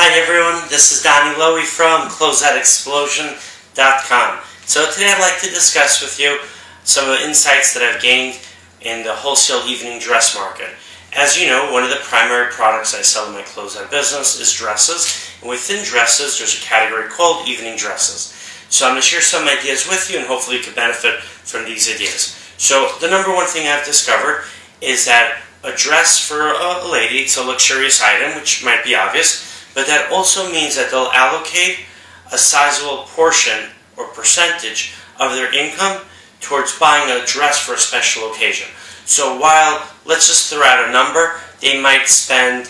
Hi everyone, this is Donny Lowy from Closeout.com. So today I'd like to discuss with you some of the insights that I've gained in the wholesale evening dress market. As you know, one of the primary products I sell in my closeout business is dresses. And within dresses, there's a category called evening dresses. So I'm going to share some ideas with you and hopefully you can benefit from these ideas. So the number one thing I've discovered is that a dress for a lady, it's a luxurious item, which might be obvious, but that also means that they'll allocate a sizable portion or percentage of their income towards buying a dress for a special occasion. So while, let's just throw out a number, they might spend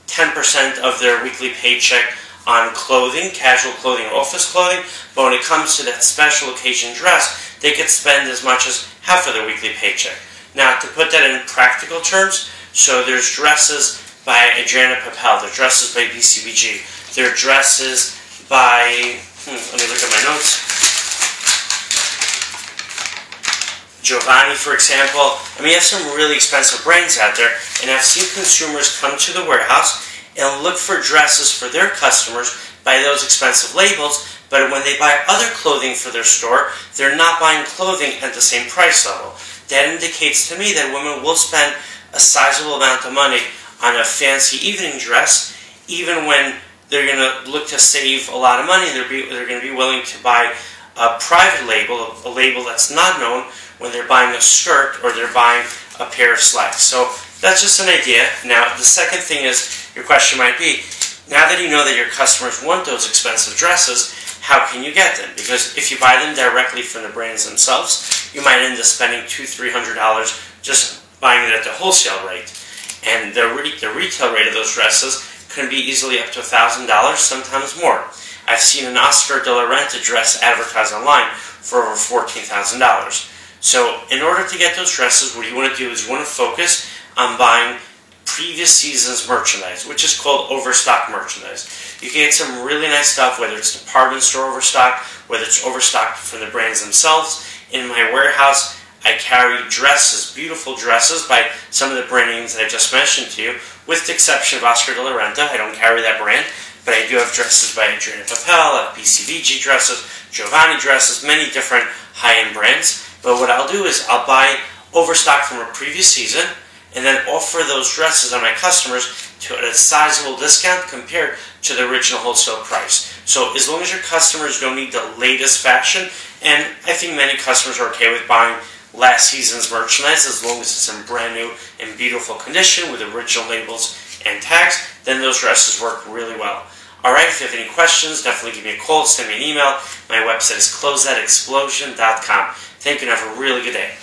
10% of their weekly paycheck on clothing, casual clothing or office clothing, but when it comes to that special occasion dress, they could spend as much as half of their weekly paycheck. Now, to put that in practical terms, so there's dresses by Adriana Papel, there's dresses by BCBG, there are dresses by, let me look at my notes, Giovanni, for example. I mean, you have some really expensive brands out there, and I've seen consumers come to the warehouse and look for dresses for their customers by those expensive labels, but when they buy other clothing for their store, they're not buying clothing at the same price level. That indicates to me that women will spend a sizable amount of money on a fancy evening dress, even when they're going to look to save a lot of money. They're going to be willing to buy a private label, a label that's not known, when they're buying a skirt or they're buying a pair of slacks. So that's just an idea. Now, the second thing is, your question might be, now that you know that your customers want those expensive dresses, how can you get them? Because if you buy them directly from the brands themselves, you might end up spending $200–300 just buying it at the wholesale rate. And the retail rate of those dresses can be easily up to $1,000, sometimes more. I've seen an Oscar de la Renta dress advertised online for over $14,000. So in order to get those dresses, what you want to do is you want to focus on buying previous season's merchandise, which is called overstock merchandise. You can get some really nice stuff, whether it's department store overstock, whether it's overstock from the brands themselves. In my warehouse, I carry dresses, beautiful dresses by some of the brand names that I just mentioned to you, with the exception of Oscar de la Renta. I don't carry that brand, but I do have dresses by Adriana Papel, I have BCBG dresses, Giovanni dresses, many different high-end brands. But what I'll do is I'll buy overstock from a previous season and then offer those dresses on my customers at a sizable discount compared to the original wholesale price. So as long as your customers don't need the latest fashion, and I think many customers are okay with buying last season's merchandise as long as it's in brand new and beautiful condition with original labels and tags, then those dresses work really well. Alright, if you have any questions, definitely give me a call, send me an email. My website is closeoutexplosion.com. Thank you and have a really good day.